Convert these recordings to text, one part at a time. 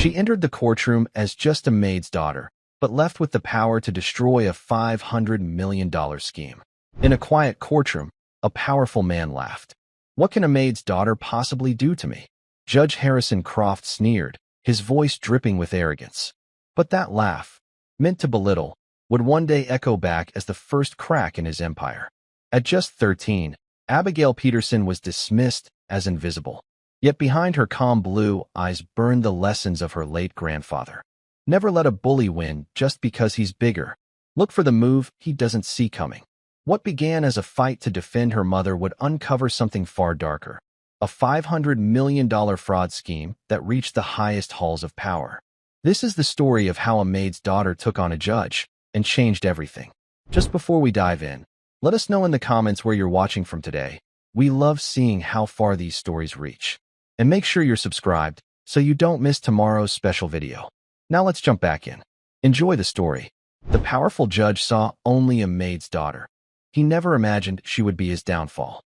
She entered the courtroom as just a maid's daughter, but left with the power to destroy a $500 million scheme. In a quiet courtroom, a powerful man laughed. "What can a maid's daughter possibly do to me?" Judge Harrison Croft sneered, his voice dripping with arrogance. But that laugh, meant to belittle, would one day echo back as the first crack in his empire. At just 13, Abigail Peterson was dismissed as invisible. Yet behind her calm blue eyes burned the lessons of her late grandfather. Never let a bully win just because he's bigger. Look for the move he doesn't see coming. What began as a fight to defend her mother would uncover something far darker. A $500 million fraud scheme that reached the highest halls of power. This is the story of how a maid's daughter took on a judge and changed everything. Just before we dive in, let us know in the comments where you're watching from today. We love seeing how far these stories reach. And make sure you're subscribed so you don't miss tomorrow's special video. Now let's jump back in. Enjoy the story. The powerful judge saw only a maid's daughter. He never imagined she would be his downfall.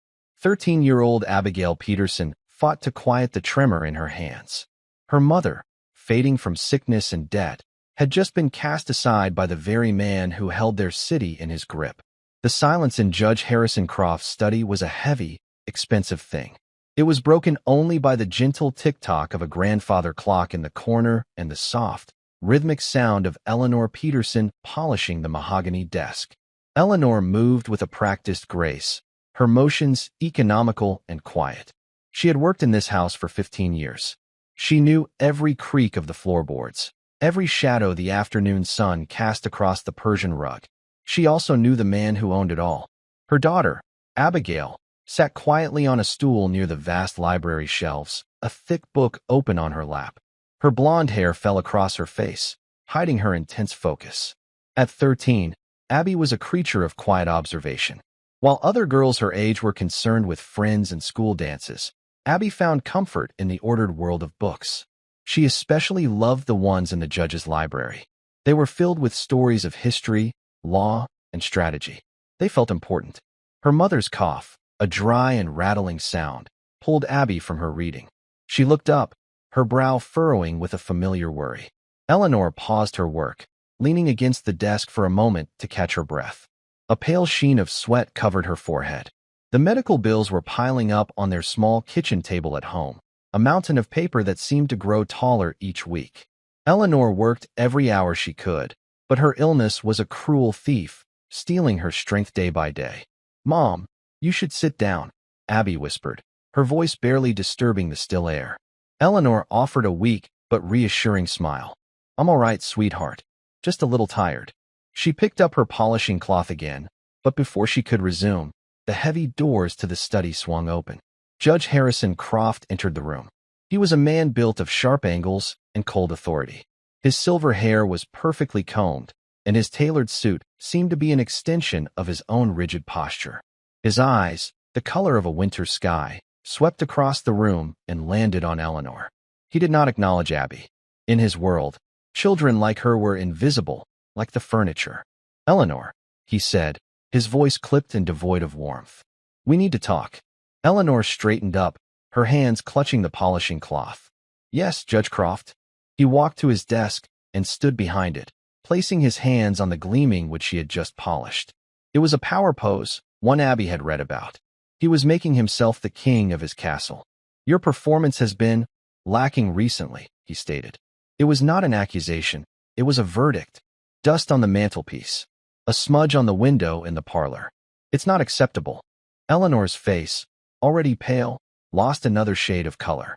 13-year-old Abigail Peterson fought to quiet the tremor in her hands. Her mother, fading from sickness and debt, had just been cast aside by the very man who held their city in his grip. The silence in Judge Harrison Croft's study was a heavy, expensive thing. It was broken only by the gentle tick-tock of a grandfather clock in the corner and the soft, rhythmic sound of Eleanor Peterson polishing the mahogany desk. Eleanor moved with a practiced grace, her motions economical and quiet. She had worked in this house for 15 years. She knew every creak of the floorboards, every shadow the afternoon sun cast across the Persian rug. She also knew the man who owned it all. Her daughter, Abigail, sat quietly on a stool near the vast library shelves, a thick book open on her lap. Her blonde hair fell across her face, hiding her intense focus. At 13, Abby was a creature of quiet observation. While other girls her age were concerned with friends and school dances, Abby found comfort in the ordered world of books. She especially loved the ones in the judge's library. They were filled with stories of history, law, and strategy. They felt important. Her mother's cough, a dry and rattling sound, pulled Abby from her reading. She looked up, her brow furrowing with a familiar worry. Eleanor paused her work, leaning against the desk for a moment to catch her breath. A pale sheen of sweat covered her forehead. The medical bills were piling up on their small kitchen table at home, a mountain of paper that seemed to grow taller each week. Eleanor worked every hour she could, but her illness was a cruel thief, stealing her strength day by day. "Mom, you should sit down," Abby whispered, her voice barely disturbing the still air. Eleanor offered a weak but reassuring smile. "I'm all right, sweetheart. Just a little tired." She picked up her polishing cloth again, but before she could resume, the heavy doors to the study swung open. Judge Harrison Croft entered the room. He was a man built of sharp angles and cold authority. His silver hair was perfectly combed, and his tailored suit seemed to be an extension of his own rigid posture. His eyes, the color of a winter sky, swept across the room and landed on Eleanor. He did not acknowledge Abby. In his world, children like her were invisible, like the furniture. "Eleanor," he said, his voice clipped and devoid of warmth. "We need to talk." Eleanor straightened up, her hands clutching the polishing cloth. "Yes, Judge Croft." He walked to his desk and stood behind it, placing his hands on the gleaming which she had just polished. It was a power pose, one Abby had read about. He was making himself the king of his castle. "Your performance has been lacking recently," he stated. It was not an accusation, it was a verdict. Dust on the mantelpiece, a smudge on the window in the parlor. "It's not acceptable." Eleanor's face, already pale, lost another shade of color.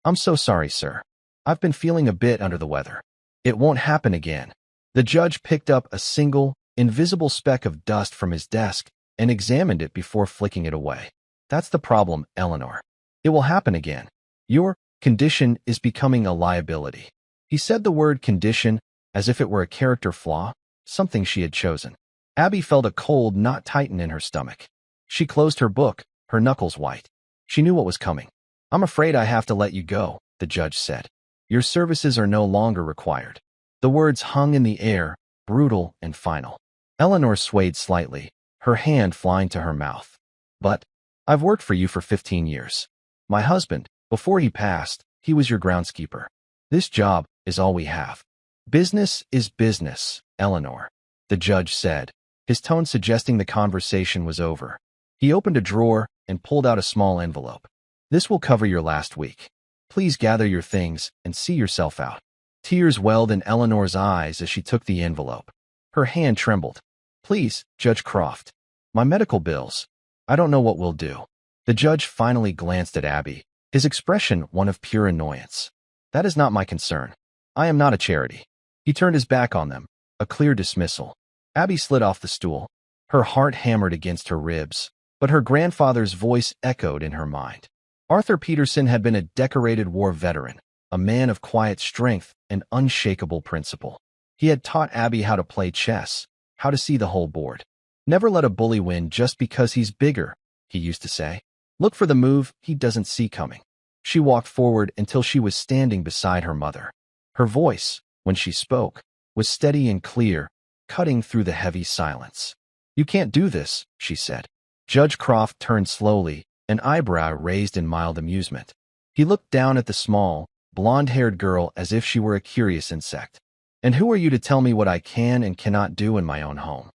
I'm so sorry, sir. I've been feeling a bit under the weather." "It won't happen again." The judge picked up a single, invisible speck of dust from his desk and examined it before flicking it away. "That's the problem, Eleanor. It will happen again. Your condition is becoming a liability." He said the word condition as if it were a character flaw, something she had chosen. Abby felt a cold knot tighten in her stomach. She closed her book, her knuckles white. She knew what was coming. "I'm afraid I have to let you go," the judge said. "Your services are no longer required." The words hung in the air, brutal and final. Eleanor swayed slightly, her hand flying to her mouth. "But I've worked for you for 15 years. My husband, before he passed, he was your groundskeeper." This job is all we have. Business is business, Eleanor, the judge said, his tone suggesting the conversation was over. He opened a drawer and pulled out a small envelope. This will cover your last week. Please gather your things and see yourself out. Tears welled in Eleanor's eyes as she took the envelope. Her hand trembled. Please, Judge Croft. My medical bills. I don't know what we'll do. The judge finally glanced at Abby, his expression one of pure annoyance. That is not my concern. I am not a charity. He turned his back on them, a clear dismissal. Abby slid off the stool. Her heart hammered against her ribs, but her grandfather's voice echoed in her mind. Arthur Peterson had been a decorated war veteran, a man of quiet strength and unshakable principle. He had taught Abby how to play chess, how to see the whole board. Never let a bully win just because he's bigger, he used to say. Look for the move he doesn't see coming. She walked forward until she was standing beside her mother. Her voice, when she spoke, was steady and clear, cutting through the heavy silence. You can't do this, she said. Judge Croft turned slowly, an eyebrow raised in mild amusement. He looked down at the small, blonde-haired girl as if she were a curious insect. And who are you to tell me what I can and cannot do in my own home?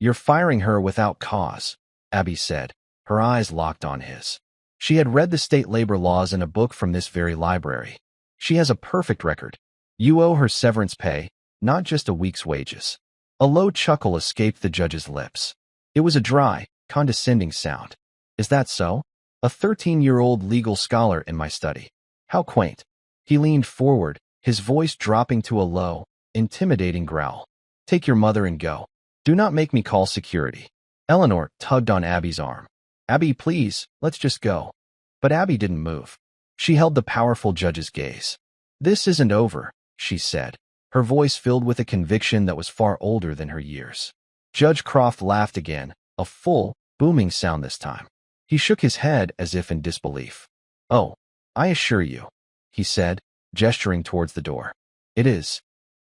You're firing her without cause, Abby said, her eyes locked on his. She had read the state labor laws in a book from this very library. She has a perfect record. You owe her severance pay, not just a week's wages. A low chuckle escaped the judge's lips. It was a dry, condescending sound. Is that so? A 13-year-old legal scholar in my study. How quaint. He leaned forward, his voice dropping to a low, intimidating growl. Take your mother and go. Do not make me call security. Eleanor tugged on Abby's arm. Abby, please, let's just go. But Abby didn't move. She held the powerful judge's gaze. This isn't over, she said, her voice filled with a conviction that was far older than her years. Judge Croft laughed again, a full, booming sound this time. He shook his head as if in disbelief. Oh, I assure you, he said, gesturing towards the door. It is.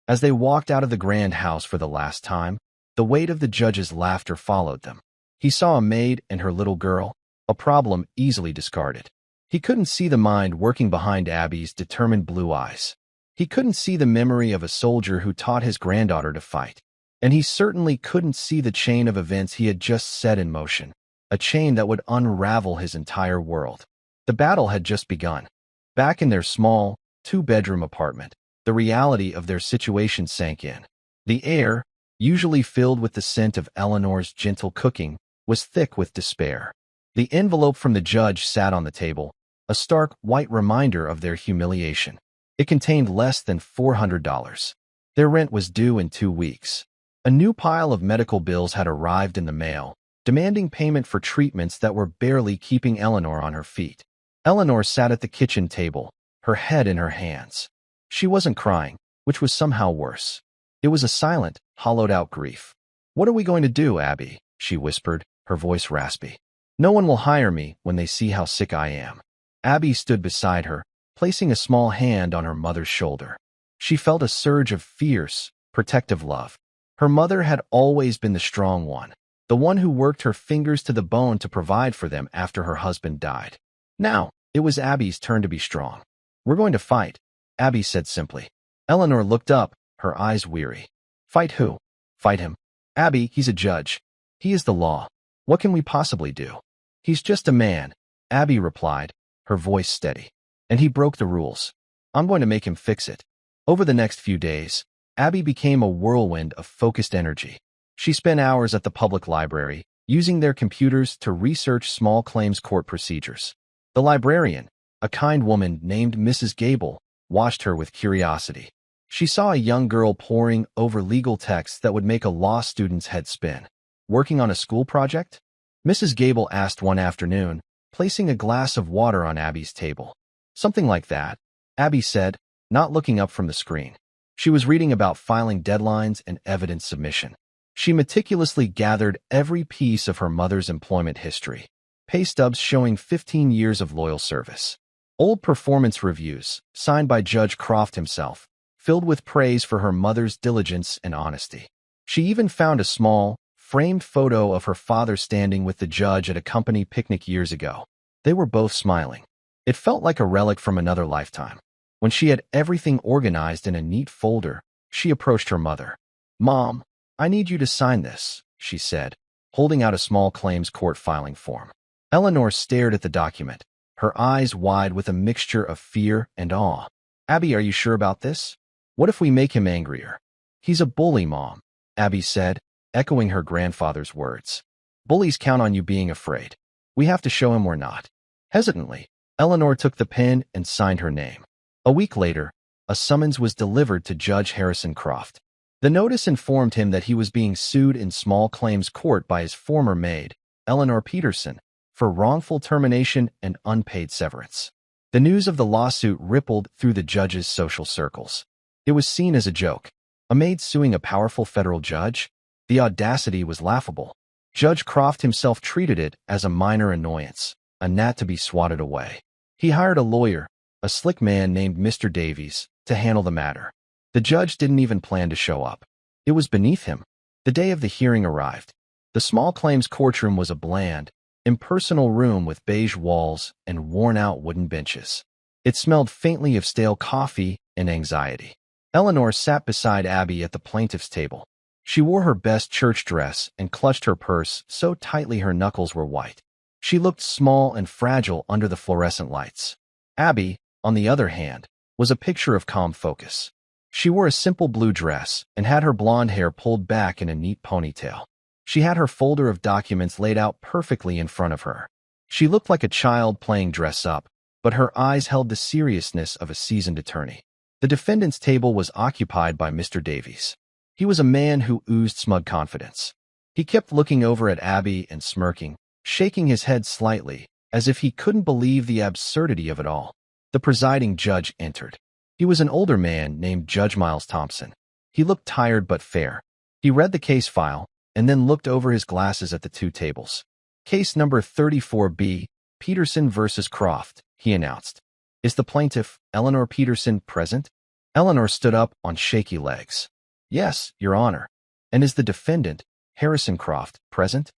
As they walked out of the grand house for the last time, the weight of the judge's laughter followed them. He saw a maid and her little girl, a problem easily discarded. He couldn't see the mind working behind Abby's determined blue eyes. He couldn't see the memory of a soldier who taught his granddaughter to fight. And he certainly couldn't see the chain of events he had just set in motion, a chain that would unravel his entire world. The battle had just begun. Back in their small, two-bedroom apartment, the reality of their situation sank in. The air, usually filled with the scent of Eleanor's gentle cooking, was thick with despair. The envelope from the judge sat on the table, a stark white reminder of their humiliation. It contained less than $400. Their rent was due in 2 weeks. A new pile of medical bills had arrived in the mail, demanding payment for treatments that were barely keeping Eleanor on her feet. Eleanor sat at the kitchen table, her head in her hands. She wasn't crying, which was somehow worse. It was a silent, hollowed-out grief. What are we going to do, Abby? She whispered, her voice raspy. No one will hire me when they see how sick I am. Abby stood beside her, placing a small hand on her mother's shoulder. She felt a surge of fierce, protective love. Her mother had always been the strong one, the one who worked her fingers to the bone to provide for them after her husband died. Now, it was Abby's turn to be strong. We're going to fight, Abby said simply. Eleanor looked up, her eyes weary. Fight who? Fight him. Abby, he's a judge. He is the law. What can we possibly do? He's just a man, Abby replied, her voice steady. And he broke the rules. I'm going to make him fix it. Over the next few days, Abby became a whirlwind of focused energy. She spent hours at the public library, using their computers to research small claims court procedures. The librarian, a kind woman named Mrs. Gable, watched her with curiosity. She saw a young girl poring over legal texts that would make a law student's head spin. Working on a school project? Mrs. Gable asked one afternoon, placing a glass of water on Abby's table. Something like that, Abby said, not looking up from the screen. She was reading about filing deadlines and evidence submission. She meticulously gathered every piece of her mother's employment history. Pay stubs showing 15 years of loyal service. Old performance reviews, signed by Judge Croft himself, filled with praise for her mother's diligence and honesty. She even found a small, framed photo of her father standing with the judge at a company picnic years ago. They were both smiling. It felt like a relic from another lifetime. When she had everything organized in a neat folder, she approached her mother. "Mom, I need you to sign this," she said, holding out a small claims court filing form. Eleanor stared at the document, her eyes wide with a mixture of fear and awe. "Abby, are you sure about this? What if we make him angrier?" "He's a bully, Mom," Abby said, echoing her grandfather's words. "Bullies count on you being afraid. We have to show him we're not." Hesitantly, Eleanor took the pen and signed her name. A week later, a summons was delivered to Judge Harrison Croft. The notice informed him that he was being sued in small claims court by his former maid, Eleanor Peterson, for wrongful termination and unpaid severance. The news of the lawsuit rippled through the judge's social circles. It was seen as a joke. A maid suing a powerful federal judge? The audacity was laughable. Judge Croft himself treated it as a minor annoyance, a gnat to be swatted away. He hired a lawyer, a slick man named Mr. Davies, to handle the matter. The judge didn't even plan to show up. It was beneath him. The day of the hearing arrived. The small claims courtroom was a bland, impersonal room with beige walls and worn-out wooden benches. It smelled faintly of stale coffee and anxiety. Eleanor sat beside Abby at the plaintiff's table. She wore her best church dress and clutched her purse so tightly her knuckles were white. She looked small and fragile under the fluorescent lights. Abby, on the other hand, was a picture of calm focus. She wore a simple blue dress and had her blonde hair pulled back in a neat ponytail. She had her folder of documents laid out perfectly in front of her. She looked like a child playing dress-up, but her eyes held the seriousness of a seasoned attorney. The defendant's table was occupied by Mr. Davies. He was a man who oozed smug confidence. He kept looking over at Abby and smirking, shaking his head slightly, as if he couldn't believe the absurdity of it all. The presiding judge entered. He was an older man named Judge Miles Thompson. He looked tired but fair. He read the case file and then looked over his glasses at the two tables. "Case number 34B, Peterson versus Croft," he announced. "Is the plaintiff, Eleanor Peterson, present?" Eleanor stood up on shaky legs. "Yes, Your Honor." "And is the defendant, Harrison Croft, present?"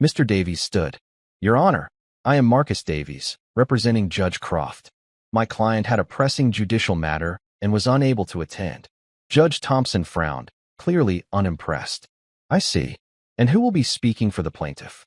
Mr. Davies stood. "Your Honor, I am Marcus Davies, representing Judge Croft. My client had a pressing judicial matter and was unable to attend." Judge Thompson frowned, clearly unimpressed. "I see. And who will be speaking for the plaintiff?"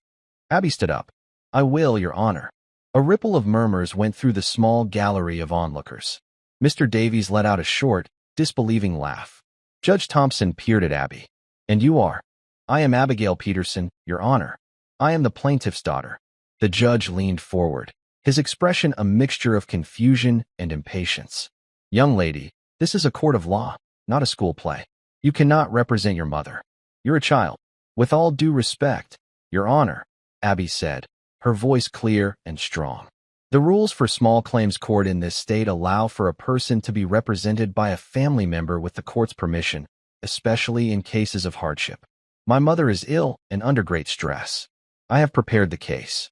Abby stood up. "I will, Your Honor." A ripple of murmurs went through the small gallery of onlookers. Mr. Davies let out a short, disbelieving laugh. Judge Thompson peered at Abby. "And you are?" "I am Abigail Peterson, Your Honor. I am the plaintiff's daughter." The judge leaned forward, his expression a mixture of confusion and impatience. "Young lady, this is a court of law, not a school play. You cannot represent your mother. You're a child." "With all due respect, Your Honor," Abby said, her voice clear and strong. "The rules for small claims court in this state allow for a person to be represented by a family member with the court's permission, especially in cases of hardship. My mother is ill and under great stress. I have prepared the case."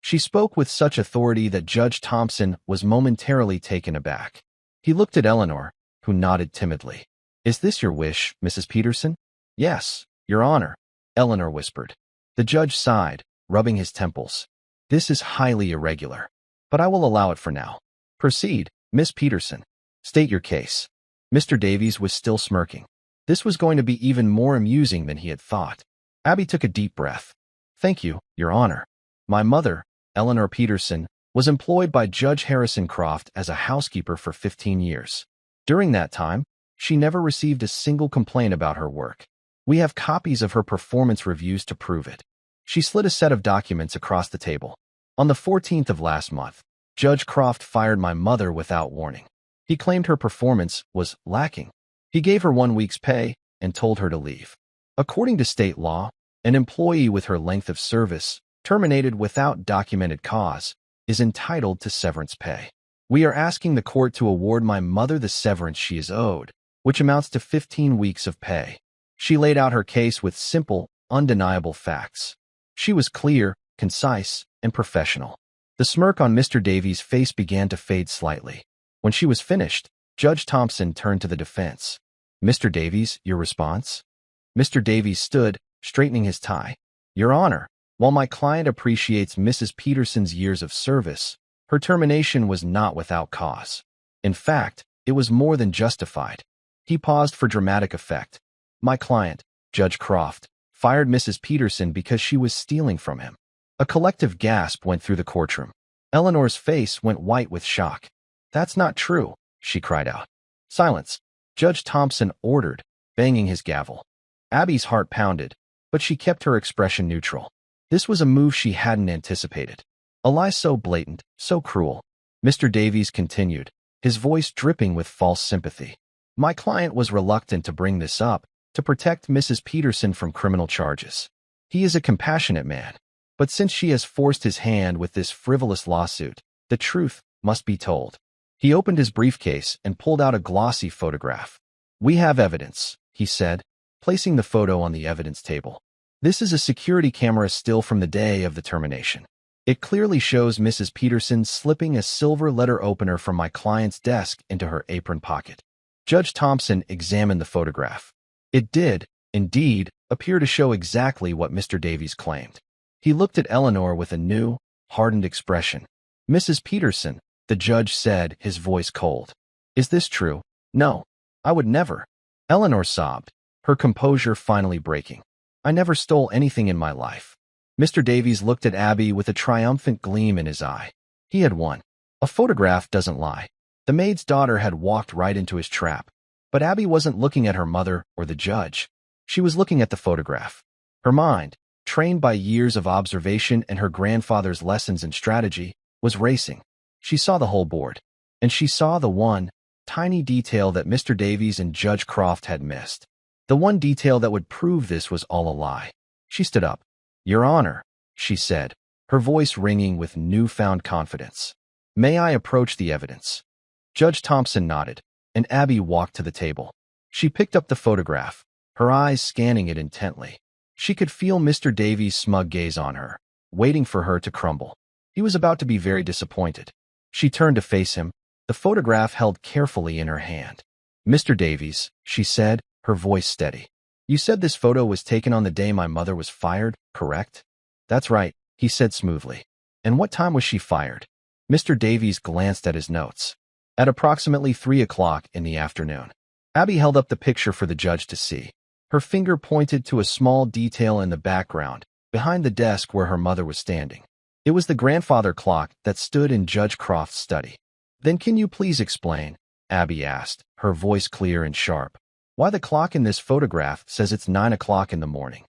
She spoke with such authority that Judge Thompson was momentarily taken aback. He looked at Eleanor, who nodded timidly. "Is this your wish, Mrs. Peterson?" "Yes, Your Honor," Eleanor whispered. The judge sighed, rubbing his temples. "This is highly irregular, but I will allow it for now. Proceed, Miss Peterson. State your case." Mr. Davies was still smirking. This was going to be even more amusing than he had thought. Abby took a deep breath. "Thank you, Your Honor. My mother, Eleanor Peterson, was employed by Judge Harrison Croft as a housekeeper for 15 years. During that time, she never received a single complaint about her work. We have copies of her performance reviews to prove it." She slid a set of documents across the table. "On the 14th of last month, Judge Croft fired my mother without warning. He claimed her performance was lacking. He gave her 1 week's pay and told her to leave. According to state law, an employee with her length of service, terminated without documented cause, is entitled to severance pay. We are asking the court to award my mother the severance she is owed, which amounts to 15 weeks of pay." She laid out her case with simple, undeniable facts. She was clear, concise, and professional. The smirk on Mr. Davies' face began to fade slightly. When she was finished, Judge Thompson turned to the defense. "Mr. Davies, your response?" Mr. Davies stood, straightening his tie. "Your Honor, while my client appreciates Mrs. Peterson's years of service, her termination was not without cause. In fact, It was more than justified. He paused for dramatic effect. My client, Judge Croft, fired Mrs. Peterson because she was stealing from him. A collective gasp went through the courtroom. Eleanor's face went white with shock. That's not true, she cried out. Silence, Judge Thompson ordered, banging his gavel. Abby's heart pounded, but she kept her expression neutral. This was a move she hadn't anticipated. A lie so blatant, so cruel. Mr. Davies continued, his voice dripping with false sympathy. My client was reluctant to bring this up, to protect Mrs. Peterson from criminal charges. He is a compassionate man. But since she has forced his hand with this frivolous lawsuit, the truth must be told. He opened his briefcase and pulled out a glossy photograph. We have evidence, he said, placing the photo on the evidence table. This is a security camera still from the day of the termination. It clearly shows Mrs. Peterson slipping a silver letter opener from my client's desk into her apron pocket. Judge Thompson examined the photograph. It did, indeed, appear to show exactly what Mr. Davies claimed. He looked at Eleanor with a new, hardened expression. Mrs. Peterson, the judge said, his voice cold. Is this true? No. I would never. Eleanor sobbed, her composure finally breaking. I never stole anything in my life. Mr. Davies looked at Abby with a triumphant gleam in his eye. He had won. A photograph doesn't lie. The maid's daughter had walked right into his trap. But Abby wasn't looking at her mother or the judge. She was looking at the photograph. Her mind, trained by years of observation and her grandfather's lessons in strategy, was racing. She saw the whole board. And she saw the one, tiny detail that Mr. Davies and Judge Croft had missed. The one detail that would prove this was all a lie. She stood up. Your Honor, she said, her voice ringing with newfound confidence. May I approach the evidence? Judge Thompson nodded, and Abby walked to the table. She picked up the photograph, her eyes scanning it intently. She could feel Mr. Davies' smug gaze on her, waiting for her to crumble. He was about to be very disappointed. She turned to face him, the photograph held carefully in her hand. Mr. Davies, she said, her voice steady. You said this photo was taken on the day my mother was fired, correct? That's right, he said smoothly. And what time was she fired? Mr. Davies glanced at his notes. At approximately 3 o'clock in the afternoon. Abby held up the picture for the judge to see. Her finger pointed to a small detail in the background, behind the desk where her mother was standing. It was the grandfather clock that stood in Judge Croft's study. Then can you please explain, Abby asked, her voice clear and sharp, why the clock in this photograph says it's 9 o'clock in the morning?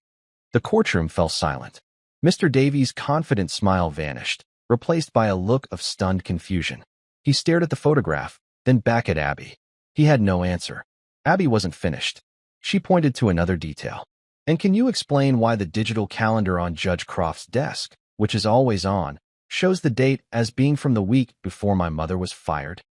The courtroom fell silent. Mr. Davies' confident smile vanished, replaced by a look of stunned confusion. He stared at the photograph, then back at Abby. He had no answer. Abby wasn't finished. She pointed to another detail. And can you explain why the digital calendar on Judge Croft's desk, which is always on, shows the date as being from the week before my mother was fired?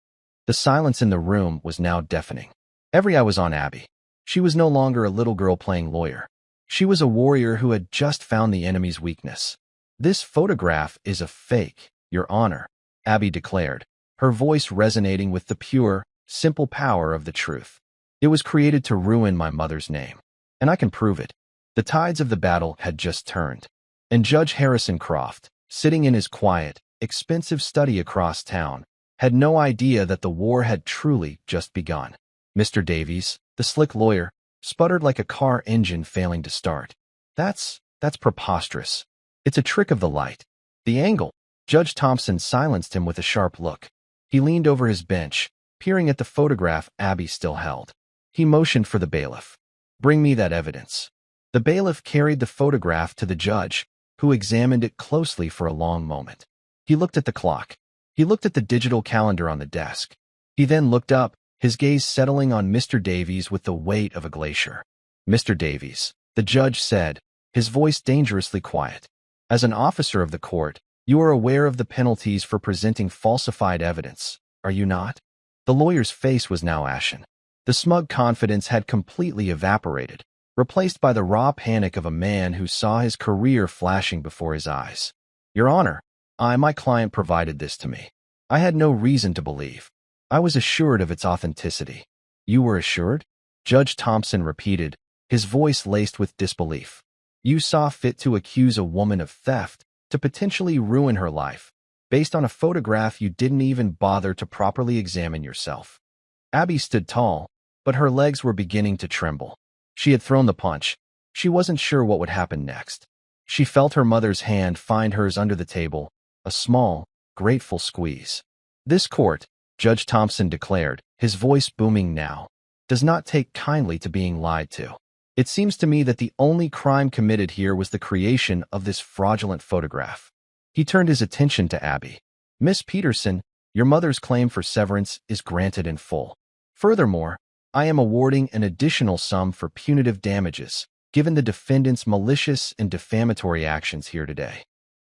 The silence in the room was now deafening. Every eye was on Abby. She was no longer a little girl playing lawyer. She was a warrior who had just found the enemy's weakness. This photograph is a fake, Your Honor, Abby declared, her voice resonating with the pure, simple power of the truth. It was created to ruin my mother's name. And I can prove it. The tides of the battle had just turned. And Judge Harrison Croft, sitting in his quiet, expensive study across town, had no idea that the war had truly just begun. Mr. Davies, the slick lawyer, sputtered like a car engine failing to start. That's preposterous. It's a trick of the light. The angle. Judge Thompson silenced him with a sharp look. He leaned over his bench, peering at the photograph Abby still held. He motioned for the bailiff. Bring me that evidence. The bailiff carried the photograph to the judge, who examined it closely for a long moment. He looked at the clock. He looked at the digital calendar on the desk. He then looked up, his gaze settling on Mr. Davies with the weight of a glacier. Mr. Davies, the judge said, his voice dangerously quiet. As an officer of the court, you are aware of the penalties for presenting falsified evidence, are you not? The lawyer's face was now ashen. The smug confidence had completely evaporated, replaced by the raw panic of a man who saw his career flashing before his eyes. Your Honor, my client provided this to me. I had no reason to believe. I was assured of its authenticity. You were assured? Judge Thompson repeated, his voice laced with disbelief. You saw fit to accuse a woman of theft, to potentially ruin her life, based on a photograph you didn't even bother to properly examine yourself. Abby stood tall, but her legs were beginning to tremble. She had thrown the punch. She wasn't sure what would happen next. She felt her mother's hand find hers under the table, a small, grateful squeeze. "This court," Judge Thompson declared, his voice booming now, "does not take kindly to being lied to. It seems to me that the only crime committed here was the creation of this fraudulent photograph." He turned his attention to Abby. "Miss Peterson, your mother's claim for severance is granted in full. Furthermore, I am awarding an additional sum for punitive damages, given the defendant's malicious and defamatory actions here today."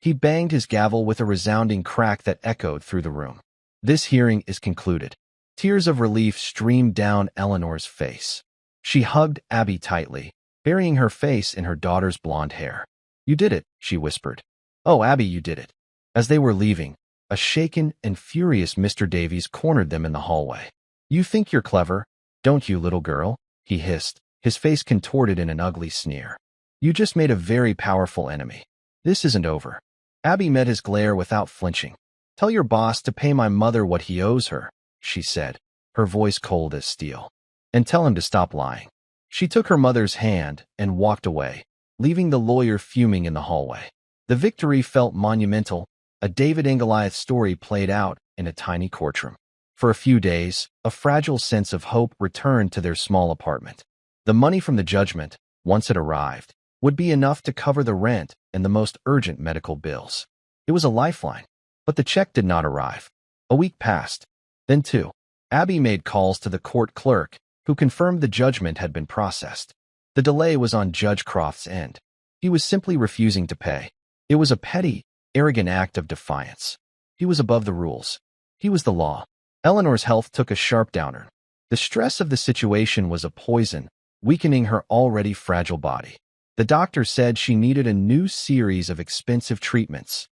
He banged his gavel with a resounding crack that echoed through the room. "This hearing is concluded." Tears of relief streamed down Eleanor's face. She hugged Abby tightly, burying her face in her daughter's blonde hair. "You did it," she whispered. "Oh, Abby, you did it." As they were leaving, a shaken and furious Mr. Davies cornered them in the hallway. "You think you're clever, don't you, little girl?" he hissed, his face contorted in an ugly sneer. "You just made a very powerful enemy. This isn't over." Abby met his glare without flinching. "Tell your boss to pay my mother what he owes her," she said, her voice cold as steel. "And tell him to stop lying." She took her mother's hand and walked away, leaving the lawyer fuming in the hallway. The victory felt monumental, a David and Goliath story played out in a tiny courtroom. For a few days, a fragile sense of hope returned to their small apartment. The money from the judgment, once it arrived, would be enough to cover the rent and the most urgent medical bills. It was a lifeline, but the check did not arrive. A week passed. Then two. Abby made calls to the court clerk, who confirmed the judgment had been processed. The delay was on Judge Croft's end. He was simply refusing to pay. It was a petty, arrogant act of defiance. He was above the rules. He was the law. Eleanor's health took a sharp downturn. The stress of the situation was a poison, weakening her already fragile body. The doctor said she needed a new series of expensive treatments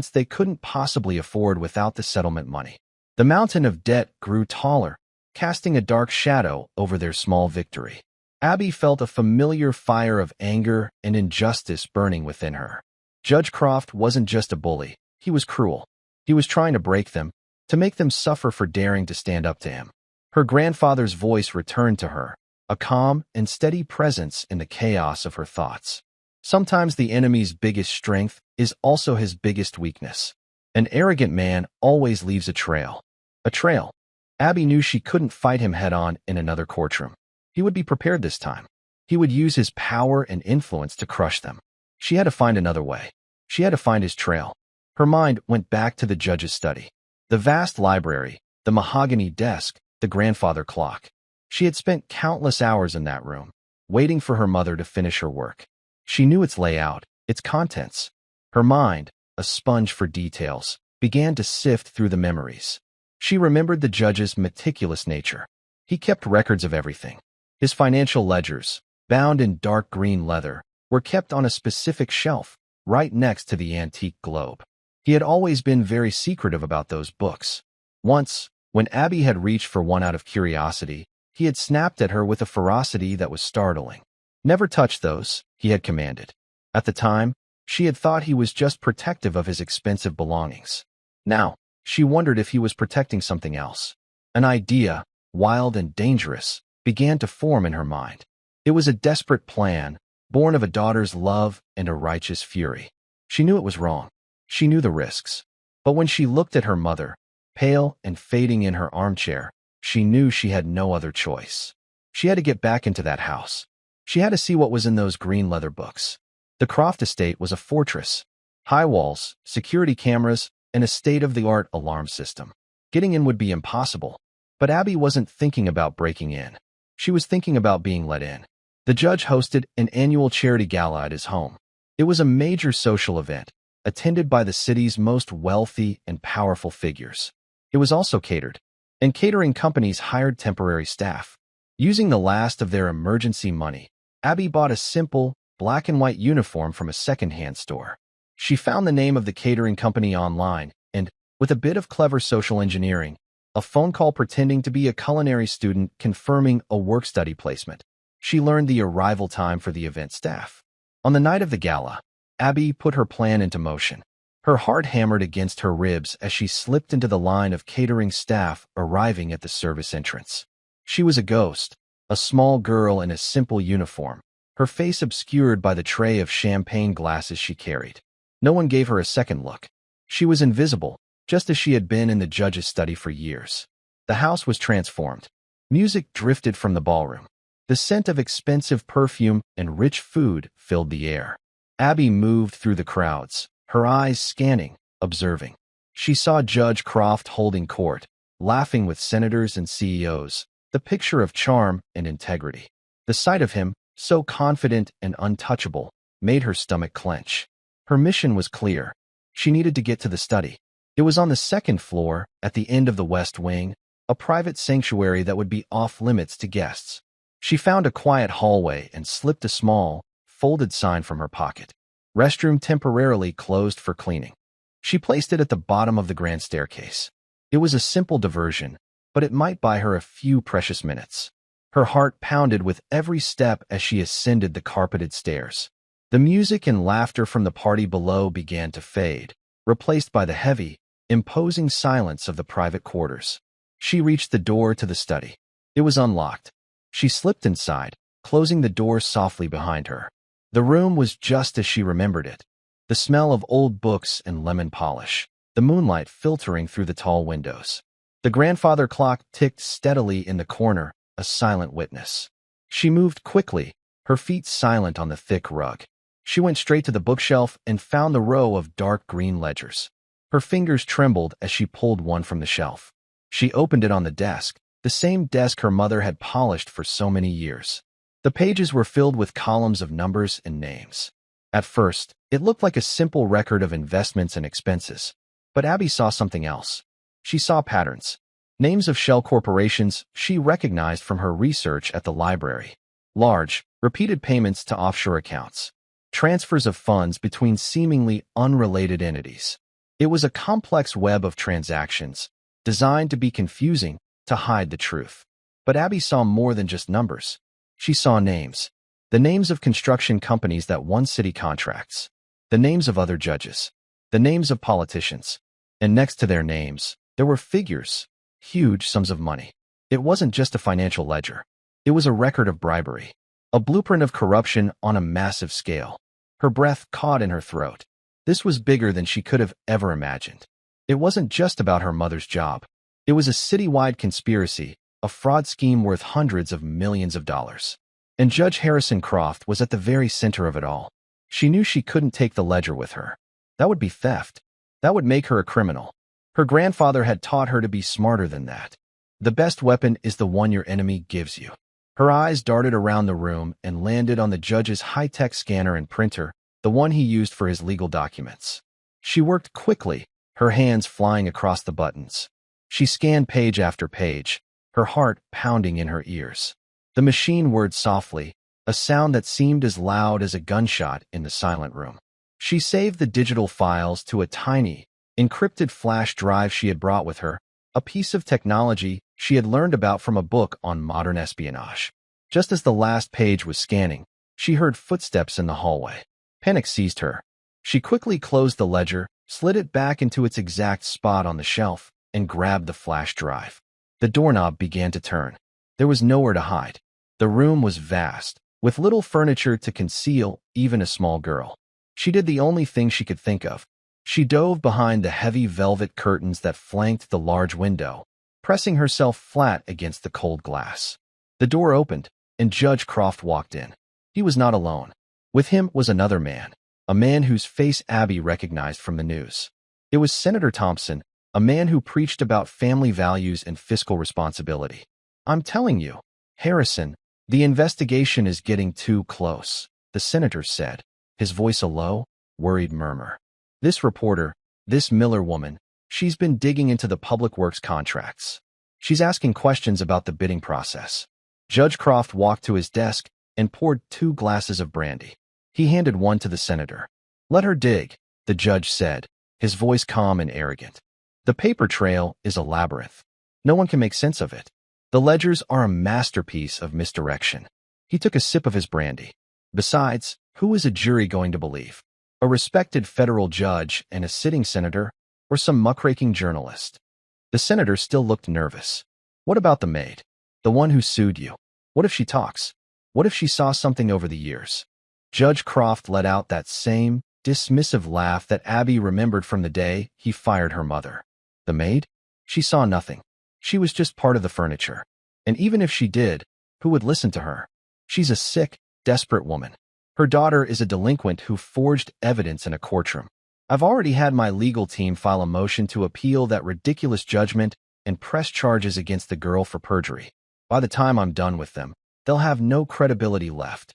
they couldn't possibly afford without the settlement money. The mountain of debt grew taller, casting a dark shadow over their small victory. Abby felt a familiar fire of anger and injustice burning within her. Judge Croft wasn't just a bully, he was cruel. He was trying to break them, to make them suffer for daring to stand up to him. Her grandfather's voice returned to her, a calm and steady presence in the chaos of her thoughts. Sometimes the enemy's biggest strength is also his biggest weakness. An arrogant man always leaves a trail. A trail. Abby knew she couldn't fight him head-on in another courtroom. He would be prepared this time. He would use his power and influence to crush them. She had to find another way. She had to find his trail. Her mind went back to the judge's study. The vast library, the mahogany desk, the grandfather clock. She had spent countless hours in that room, waiting for her mother to finish her work. She knew its layout, its contents. Her mind, a sponge for details, began to sift through the memories. She remembered the judge's meticulous nature. He kept records of everything. His financial ledgers, bound in dark green leather, were kept on a specific shelf, right next to the antique globe. He had always been very secretive about those books. Once, when Abby had reached for one out of curiosity, he had snapped at her with a ferocity that was startling. "Never touch those," he had commanded. At the time, she had thought he was just protective of his expensive belongings. Now, she wondered if he was protecting something else. An idea, wild and dangerous, began to form in her mind. It was a desperate plan, born of a daughter's love and a righteous fury. She knew it was wrong. She knew the risks. But when she looked at her mother, pale and fading in her armchair, she knew she had no other choice. She had to get back into that house. She had to see what was in those green leather books. The Croft estate was a fortress. High walls, security cameras, and a state-of-the-art alarm system. Getting in would be impossible. But Abby wasn't thinking about breaking in. She was thinking about being let in. The judge hosted an annual charity gala at his home. It was a major social event, attended by the city's most wealthy and powerful figures. It was also catered, and catering companies hired temporary staff. Using the last of their emergency money, Abby bought a simple, black-and-white uniform from a second-hand store. She found the name of the catering company online and, with a bit of clever social engineering, a phone call pretending to be a culinary student confirming a work-study placement, she learned the arrival time for the event staff. On the night of the gala, Abby put her plan into motion. Her heart hammered against her ribs as she slipped into the line of catering staff arriving at the service entrance. She was a ghost, a small girl in a simple uniform, her face obscured by the tray of champagne glasses she carried. No one gave her a second look. She was invisible, just as she had been in the judge's study for years. The house was transformed. Music drifted from the ballroom. The scent of expensive perfume and rich food filled the air. Abby moved through the crowds, her eyes scanning, observing. She saw Judge Croft holding court, laughing with senators and CEOs, the picture of charm and integrity. The sight of him, so confident and untouchable, made her stomach clench. Her mission was clear. She needed to get to the study. It was on the second floor, at the end of the West Wing, a private sanctuary that would be off-limits to guests. She found a quiet hallway and slipped a small, folded sign from her pocket. Restroom temporarily closed for cleaning. She placed it at the bottom of the grand staircase. It was a simple diversion, but it might buy her a few precious minutes. Her heart pounded with every step as she ascended the carpeted stairs. The music and laughter from the party below began to fade, replaced by the heavy, imposing silence of the private quarters. She reached the door to the study. It was unlocked. She slipped inside, closing the door softly behind her. The room was just as she remembered it. The smell of old books and lemon polish, the moonlight filtering through the tall windows. The grandfather clock ticked steadily in the corner, a silent witness. She moved quickly, her feet silent on the thick rug. She went straight to the bookshelf and found the row of dark green ledgers. Her fingers trembled as she pulled one from the shelf. She opened it on the desk, the same desk her mother had polished for so many years. The pages were filled with columns of numbers and names. At first, it looked like a simple record of investments and expenses. But Abby saw something else. She saw patterns. Names of shell corporations she recognized from her research at the library. Large, repeated payments to offshore accounts. Transfers of funds between seemingly unrelated entities. It was a complex web of transactions, designed to be confusing, to hide the truth. But Abby saw more than just numbers. She saw names. The names of construction companies that won city contracts. The names of other judges. The names of politicians. And next to their names, there were figures. Huge sums of money. It wasn't just a financial ledger. It was a record of bribery. A blueprint of corruption on a massive scale. Her breath caught in her throat. This was bigger than she could have ever imagined. It wasn't just about her mother's job. It was a citywide conspiracy, a fraud scheme worth hundreds of millions of dollars. And Judge Harrison Croft was at the very center of it all. She knew she couldn't take the ledger with her. That would be theft. That would make her a criminal. Her grandfather had taught her to be smarter than that. The best weapon is the one your enemy gives you. Her eyes darted around the room and landed on the judge's high-tech scanner and printer, the one he used for his legal documents. She worked quickly, her hands flying across the buttons. She scanned page after page, her heart pounding in her ears. The machine whirred softly, a sound that seemed as loud as a gunshot in the silent room. She saved the digital files to a tiny, encrypted flash drive she had brought with her, a piece of technology she had learned about from a book on modern espionage. Just as the last page was scanning, she heard footsteps in the hallway. Panic seized her. She quickly closed the ledger, slid it back into its exact spot on the shelf, and grabbed the flash drive. The doorknob began to turn. There was nowhere to hide. The room was vast, with little furniture to conceal even a small girl. She did the only thing she could think of. She dove behind the heavy velvet curtains that flanked the large window, pressing herself flat against the cold glass. The door opened, and Judge Croft walked in. He was not alone. With him was another man, a man whose face Abby recognized from the news. It was Senator Thompson, a man who preached about family values and fiscal responsibility. "I'm telling you, Harrison, the investigation is getting too close," the senator said, his voice a low, worried murmur. "This reporter, this Miller woman, she's been digging into the public works contracts. She's asking questions about the bidding process." Judge Croft walked to his desk and poured 2 glasses of brandy. He handed one to the senator. "Let her dig," the judge said, his voice calm and arrogant. "The paper trail is a labyrinth. No one can make sense of it. The ledgers are a masterpiece of misdirection." He took a sip of his brandy. "Besides, who is a jury going to believe? A respected federal judge and a sitting senator, or some muckraking journalist? The senator still looked nervous. What about the maid? The one who sued you? What if she talks? What if she saw something over the years? Judge Croft let out that same dismissive laugh that Abby remembered from the day he fired her mother. The maid? She saw nothing. She was just part of the furniture. And even if she did, who would listen to her? She's a sick, desperate woman. Her daughter is a delinquent who forged evidence in a courtroom. I've already had my legal team file a motion to appeal that ridiculous judgment and press charges against the girl for perjury. By the time I'm done with them, they'll have no credibility left.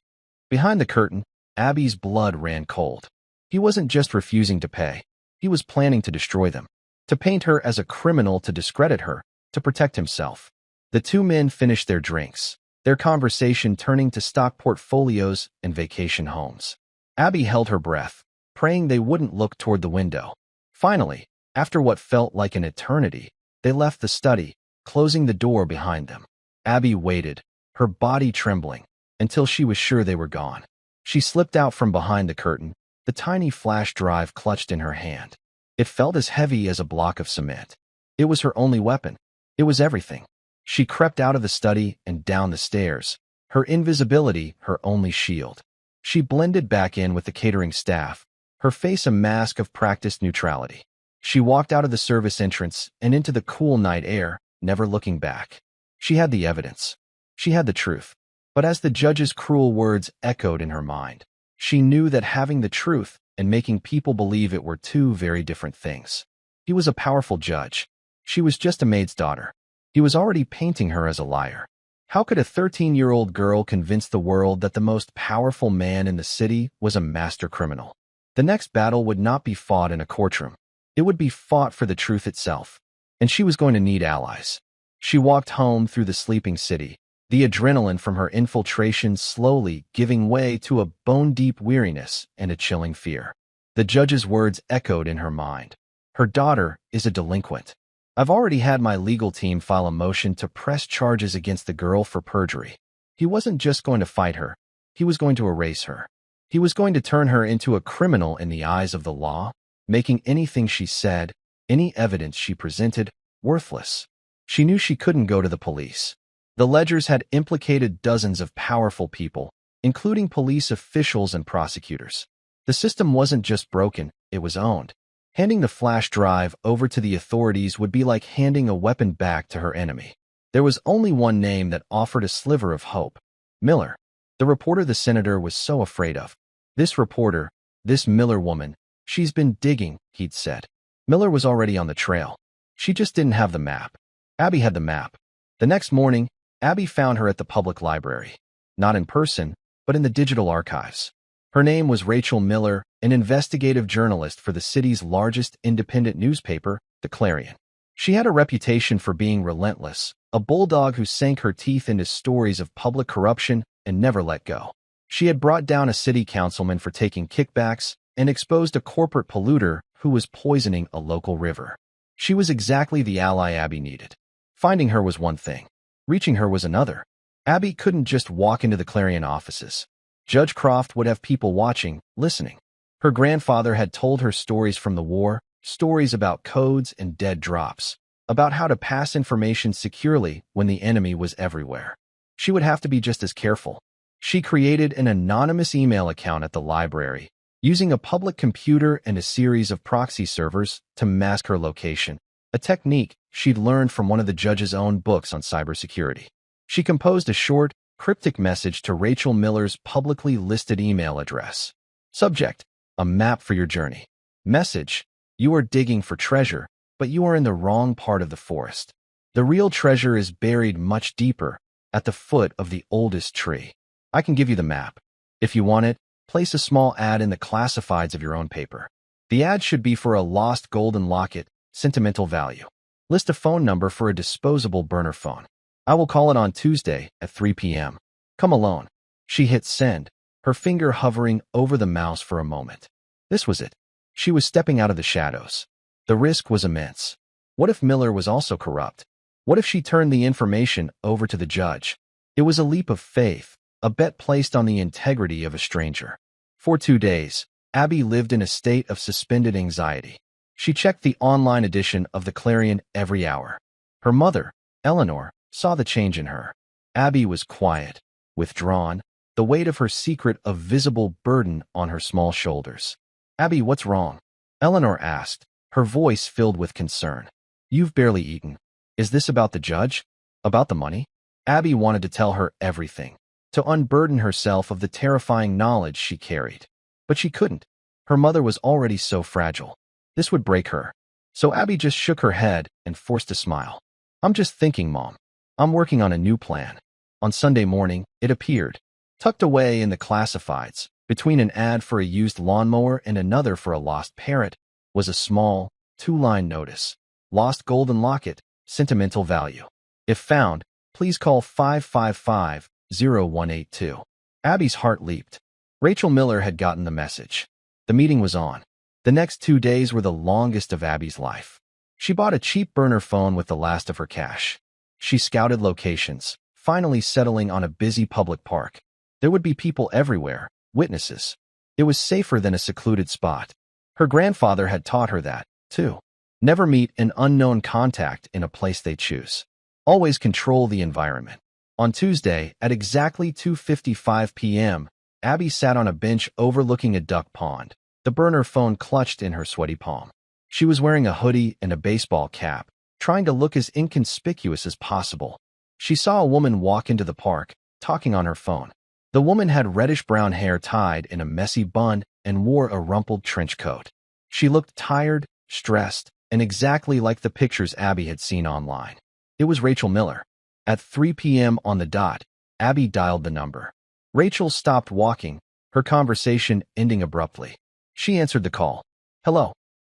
Behind the curtain, Abby's blood ran cold. He wasn't just refusing to pay. He was planning to destroy them. To paint her as a criminal, to discredit her, to protect himself. The two men finished their drinks, their conversation turning to stock portfolios and vacation homes. Abby held her breath, praying they wouldn't look toward the window. Finally, after what felt like an eternity, they left the study, closing the door behind them. Abby waited, her body trembling, until she was sure they were gone. She slipped out from behind the curtain, the tiny flash drive clutched in her hand. It felt as heavy as a block of cement. It was her only weapon. It was everything. She crept out of the study and down the stairs, her invisibility her only shield. She blended back in with the catering staff, her face a mask of practiced neutrality. She walked out of the service entrance and into the cool night air, never looking back. She had the evidence. She had the truth. But as the judge's cruel words echoed in her mind, she knew that having the truth and making people believe it were two very different things. He was a powerful judge. She was just a maid's daughter. He was already painting her as a liar. How could a 13-year-old girl convince the world that the most powerful man in the city was a master criminal? The next battle would not be fought in a courtroom. It would be fought for the truth itself. And she was going to need allies. She walked home through the sleeping city, the adrenaline from her infiltration slowly giving way to a bone-deep weariness and a chilling fear. The judge's words echoed in her mind. Her daughter is a delinquent. I've already had my legal team file a motion to press charges against the girl for perjury. He wasn't just going to fight her. He was going to erase her. He was going to turn her into a criminal in the eyes of the law, making anything she said, any evidence she presented, worthless. She knew she couldn't go to the police. The ledgers had implicated dozens of powerful people, including police officials and prosecutors. The system wasn't just broken, it was owned. Handing the flash drive over to the authorities would be like handing a weapon back to her enemy. There was only one name that offered a sliver of hope. Miller. The reporter the senator was so afraid of. This reporter, this Miller woman, she's been digging, he'd said. Miller was already on the trail. She just didn't have the map. Abby had the map. The next morning, Abby found her at the public library. Not in person, but in the digital archives. Her name was Rachel Miller, an investigative journalist for the city's largest independent newspaper, the Clarion. She had a reputation for being relentless, a bulldog who sank her teeth into stories of public corruption and never let go. She had brought down a city councilman for taking kickbacks and exposed a corporate polluter who was poisoning a local river. She was exactly the ally Abby needed. Finding her was one thing. Reaching her was another. Abby couldn't just walk into the Clarion offices. Judge Croft would have people watching, listening. Her grandfather had told her stories from the war, stories about codes and dead drops, about how to pass information securely when the enemy was everywhere. She would have to be just as careful. She created an anonymous email account at the library, using a public computer and a series of proxy servers to mask her location, a technique she'd learned from one of the judge's own books on cybersecurity. She composed a short, cryptic message to Rachel Miller's publicly listed email address. Subject: a map for your journey. Message: you are digging for treasure, but you are in the wrong part of the forest. The real treasure is buried much deeper, at the foot of the oldest tree. I can give you the map. If you want it, place a small ad in the classifieds of your own paper. The ad should be for a lost golden locket, sentimental value. List a phone number for a disposable burner phone. I will call it on Tuesday at 3 p.m. Come alone. She hit send, her finger hovering over the mouse for a moment. This was it. She was stepping out of the shadows. The risk was immense. What if Miller was also corrupt? What if she turned the information over to the judge? It was a leap of faith, a bet placed on the integrity of a stranger. For 2 days, Abby lived in a state of suspended anxiety. She checked the online edition of the Clarion every hour. Her mother, Eleanor, saw the change in her. Abby was quiet, withdrawn, the weight of her secret a visible burden on her small shoulders. "Abby, what's wrong?" Eleanor asked, her voice filled with concern. "You've barely eaten. Is this about the judge? About the money?" Abby wanted to tell her everything, to unburden herself of the terrifying knowledge she carried. But she couldn't. Her mother was already so fragile. This would break her. So Abby just shook her head and forced a smile. "I'm just thinking, Mom. I'm working on a new plan." On Sunday morning, it appeared, tucked away in the classifieds, between an ad for a used lawnmower and another for a lost parrot, was a small, two-line notice. "Lost golden locket, sentimental value. If found, please call 555-0182. Abby's heart leaped. Rachel Miller had gotten the message. The meeting was on. The next 2 days were the longest of Abby's life. She bought a cheap burner phone with the last of her cash. She scouted locations, finally settling on a busy public park. There would be people everywhere, witnesses. It was safer than a secluded spot. Her grandfather had taught her that, too. Never meet an unknown contact in a place they choose. Always control the environment. On Tuesday, at exactly 2:55 p.m., Abby sat on a bench overlooking a duck pond, the burner phone clutched in her sweaty palm. She was wearing a hoodie and a baseball cap, trying to look as inconspicuous as possible. She saw a woman walk into the park, talking on her phone. The woman had reddish-brown hair tied in a messy bun and wore a rumpled trench coat. She looked tired, stressed, and exactly like the pictures Abby had seen online. It was Rachel Miller. At 3 p.m. on the dot, Abby dialed the number. Rachel stopped walking, her conversation ending abruptly. She answered the call. "Hello.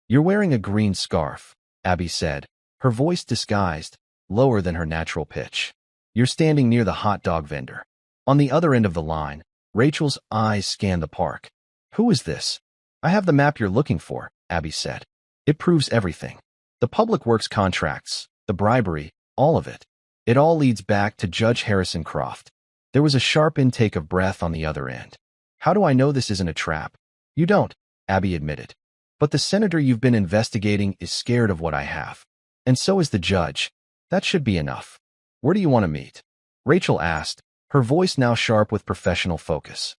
You're wearing a green scarf," Abby said, her voice disguised, lower than her natural pitch. "You're standing near the hot dog vendor." On the other end of the line, Rachel's eyes scanned the park. "Who is this?" "I have the map you're looking for," Abby said. "It proves everything. The public works contracts, the bribery, all of it. It all leads back to Judge Harrison Croft." There was a sharp intake of breath on the other end. "How do I know this isn't a trap?" "You don't," Abby admitted. "But the senator you've been investigating is scared of what I have. And so is the judge. That should be enough. Where do you want to meet?" Rachel asked, her voice now sharp with professional focus.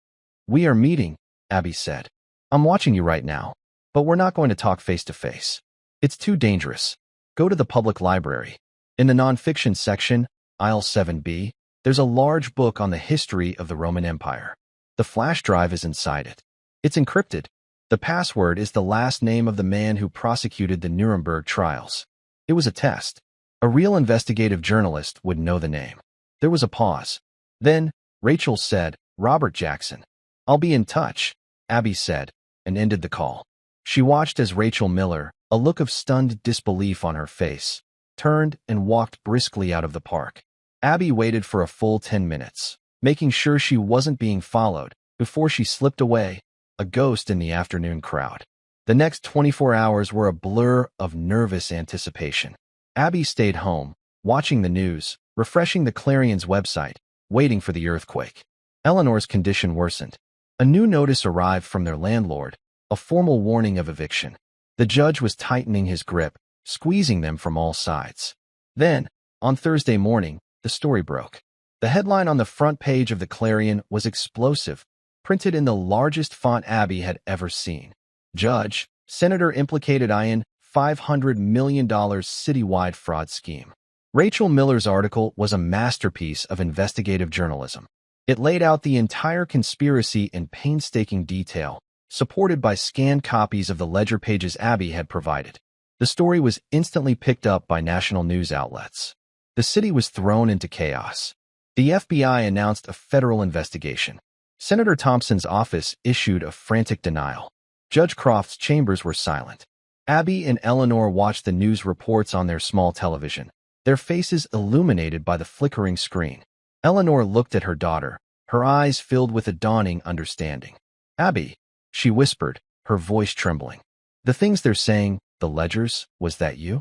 "We are meeting," Abby said. "I'm watching you right now, but we're not going to talk face-to-face. It's too dangerous. Go to the public library. In the nonfiction section, aisle 7B, there's a large book on the history of the Roman Empire. The flash drive is inside it. It's encrypted. The password is the last name of the man who prosecuted the Nuremberg trials. It was a test. A real investigative journalist would know the name." There was a pause. Then, Rachel said, "Robert Jackson." "I'll be in touch," Abby said, and ended the call. She watched as Rachel Miller, a look of stunned disbelief on her face, turned and walked briskly out of the park. Abby waited for a full 10 minutes, making sure she wasn't being followed, before she slipped away, a ghost in the afternoon crowd. The next 24 hours were a blur of nervous anticipation. Abby stayed home, watching the news, refreshing the Clarion's website, waiting for the earthquake. Eleanor's condition worsened. A new notice arrived from their landlord, a formal warning of eviction. The judge was tightening his grip, squeezing them from all sides. Then, on Thursday morning, the story broke. The headline on the front page of the Clarion was explosive, printed in the largest font Abby had ever seen. Judge, Senator implicated in $500 million citywide fraud scheme. Rachel Miller's article was a masterpiece of investigative journalism. It laid out the entire conspiracy in painstaking detail, supported by scanned copies of the ledger pages Abby had provided. The story was instantly picked up by national news outlets. The city was thrown into chaos. The FBI announced a federal investigation. Senator Thompson's office issued a frantic denial. Judge Croft's chambers were silent. Abby and Eleanor watched the news reports on their small television, their faces illuminated by the flickering screen. Eleanor looked at her daughter, her eyes filled with a dawning understanding. "Abby," she whispered, her voice trembling. "The things they're saying, the ledgers, was that you?"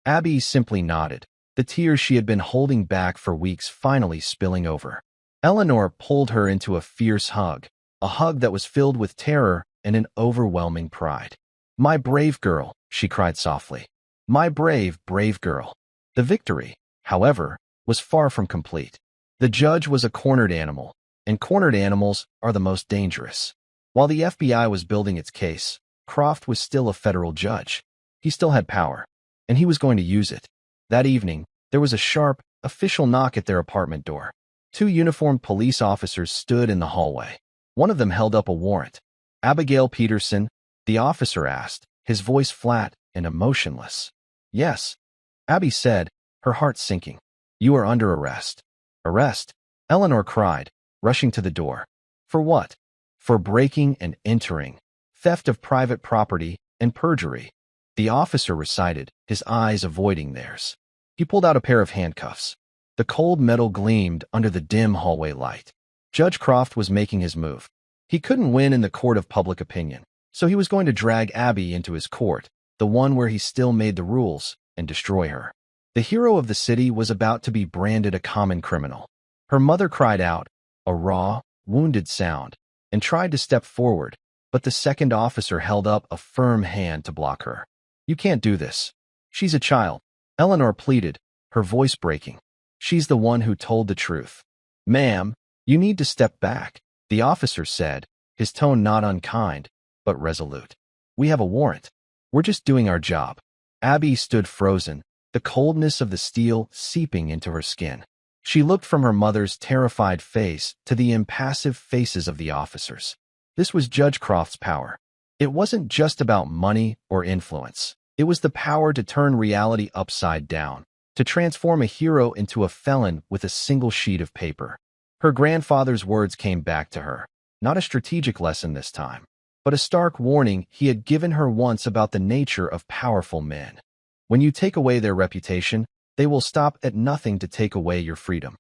Abby simply nodded, the tears she had been holding back for weeks finally spilling over. Eleanor pulled her into a fierce hug, a hug that was filled with terror and an overwhelming pride. "My brave girl," she cried softly. "My brave, brave girl." The victory, however, was far from complete. The judge was a cornered animal, and cornered animals are the most dangerous. While the FBI was building its case, Croft was still a federal judge. He still had power, and he was going to use it. That evening, there was a sharp, official knock at their apartment door. Two uniformed police officers stood in the hallway. One of them held up a warrant. "Abigail Peterson?" the officer asked, his voice flat and emotionless. "Yes," Abby said, her heart sinking. "You are under arrest." "Arrest?" Eleanor cried, rushing to the door. "For what?" "For breaking and entering, theft of private property, and perjury," the officer recited, his eyes avoiding theirs. He pulled out a pair of handcuffs. The cold metal gleamed under the dim hallway light. Judge Croft was making his move. He couldn't win in the court of public opinion, so he was going to drag Abby into his court, the one where he still made the rules, and destroy her. The hero of the city was about to be branded a common criminal. Her mother cried out, a raw, wounded sound, and tried to step forward, but the second officer held up a firm hand to block her. "You can't do this. She's a child," Eleanor pleaded, her voice breaking. "She's the one who told the truth." "Ma'am, you need to step back," the officer said, his tone not unkind, but resolute. "We have a warrant. We're just doing our job." Abby stood frozen, the coldness of the steel seeping into her skin. She looked from her mother's terrified face to the impassive faces of the officers. This was Judge Croft's power. It wasn't just about money or influence. It was the power to turn reality upside down, to transform a hero into a felon with a single sheet of paper. Her grandfather's words came back to her, not a strategic lesson this time, but a stark warning he had given her once about the nature of powerful men. When you take away their reputation, they will stop at nothing to take away your freedom.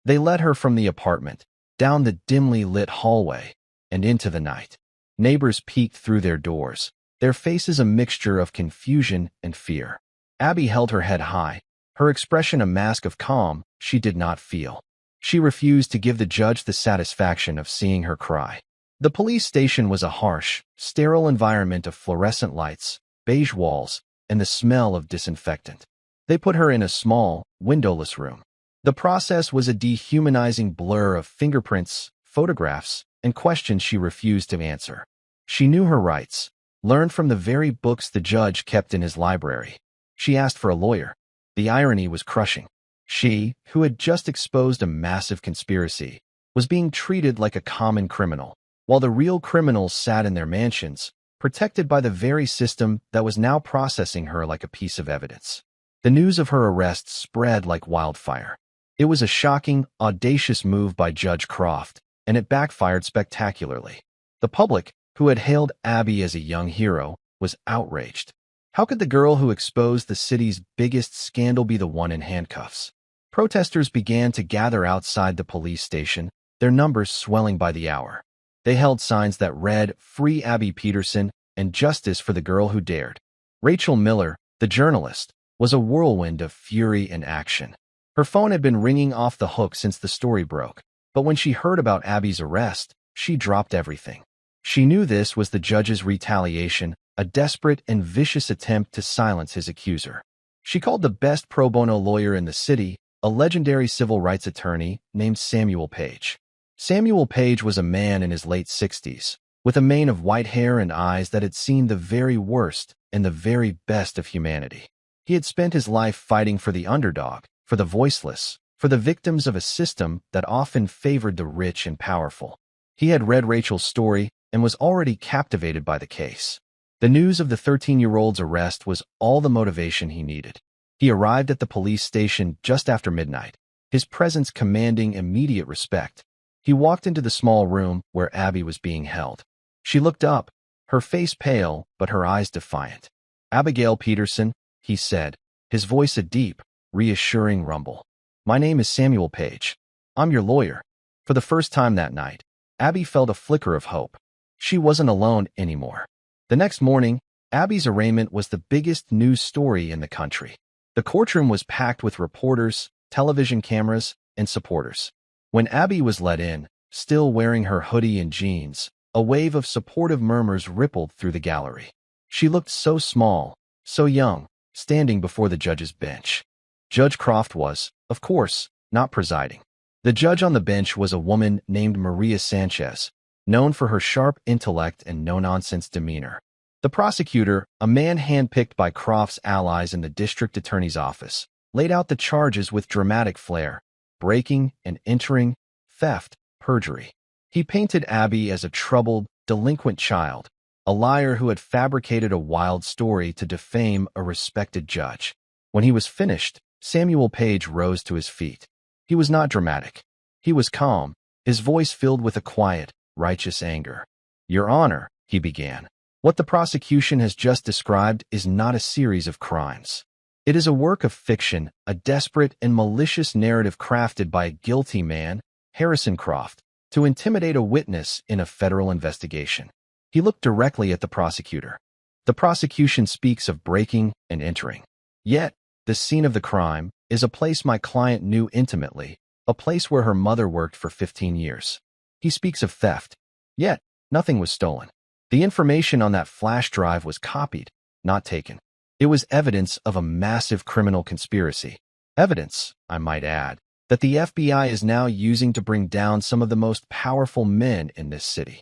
They led her from the apartment, down the dimly lit hallway, and into the night. Neighbors peeked through their doors, their faces a mixture of confusion and fear. Abby held her head high, her expression a mask of calm she did not feel. She refused to give the judge the satisfaction of seeing her cry. The police station was a harsh, sterile environment of fluorescent lights, beige walls, and the smell of disinfectant. They put her in a small, windowless room. The process was a dehumanizing blur of fingerprints, photographs, and questions she refused to answer. She knew her rights, learned from the very books the judge kept in his library. She asked for a lawyer. The irony was crushing. She, who had just exposed a massive conspiracy, was being treated like a common criminal, while the real criminals sat in their mansions, protected by the very system that was now processing her like a piece of evidence. The news of her arrest spread like wildfire. It was a shocking, audacious move by Judge Croft, and it backfired spectacularly. The public, who had hailed Abby as a young hero, was outraged. How could the girl who exposed the city's biggest scandal be the one in handcuffs? Protesters began to gather outside the police station, their numbers swelling by the hour. They held signs that read, "Free Abby Peterson," and "Justice for the girl who dared." Rachel Miller, the journalist, was a whirlwind of fury and action. Her phone had been ringing off the hook since the story broke, but when she heard about Abby's arrest, she dropped everything. She knew this was the judge's retaliation, a desperate and vicious attempt to silence his accuser. She called the best pro bono lawyer in the city, a legendary civil rights attorney named Samuel Page. Samuel Page was a man in his late 60s, with a mane of white hair and eyes that had seen the very worst and the very best of humanity. He had spent his life fighting for the underdog, for the voiceless, for the victims of a system that often favored the rich and powerful. He had read Rachel's story and was already captivated by the case. The news of the 13-year-old's arrest was all the motivation he needed. He arrived at the police station just after midnight, his presence commanding immediate respect. He walked into the small room where Abby was being held. She looked up, her face pale but her eyes defiant. "Abigail Peterson," he said, his voice a deep, reassuring rumble. "My name is Samuel Page. I'm your lawyer." For the first time that night, Abby felt a flicker of hope. She wasn't alone anymore. The next morning, Abby's arraignment was the biggest news story in the country. The courtroom was packed with reporters, television cameras, and supporters. When Abby was let in, still wearing her hoodie and jeans, A wave of supportive murmurs rippled through the gallery. She looked so small, so young, standing before the judge's bench. Judge Croft was, of course, not presiding. The judge on the bench was a woman named Maria Sanchez, known for her sharp intellect and no-nonsense demeanor. The prosecutor, a man handpicked by Croft's allies in the district attorney's office, laid out the charges with dramatic flair: breaking and entering, theft, perjury. He painted Abby as a troubled, delinquent child, a liar who had fabricated a wild story to defame a respected judge. When he was finished, Samuel Page rose to his feet. He was not dramatic. He was calm, his voice filled with a quiet, righteous anger. "Your Honor," he began, "what the prosecution has just described is not a series of crimes. It is a work of fiction, a desperate and malicious narrative crafted by a guilty man, Harrison Croft, to intimidate a witness in a federal investigation." He looked directly at the prosecutor. "The prosecution speaks of breaking and entering. Yet, the scene of the crime is a place my client knew intimately, a place where her mother worked for 15 years. He speaks of theft. Yet, nothing was stolen. The information on that flash drive was copied, not taken. It was evidence of a massive criminal conspiracy. Evidence, I might add, that the FBI is now using to bring down some of the most powerful men in this city."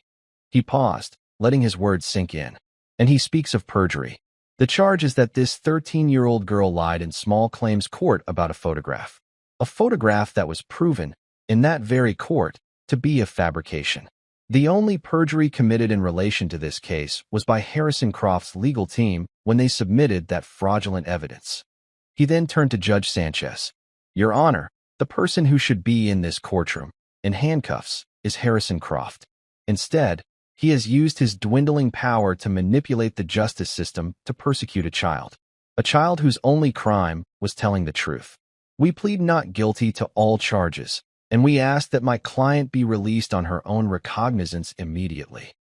He paused, letting his words sink in. "And he speaks of perjury. The charge is that this 13-year-old girl lied in small claims court about a photograph. A photograph that was proven, in that very court, to be a fabrication. The only perjury committed in relation to this case was by Harrison Croft's legal team when they submitted that fraudulent evidence." He then turned to Judge Sanchez. "Your Honor, the person who should be in this courtroom, in handcuffs, is Harrison Croft. Instead, he has used his dwindling power to manipulate the justice system to persecute a child whose only crime was telling the truth. We plead not guilty to all charges, and we ask that my client be released on her own recognizance immediately."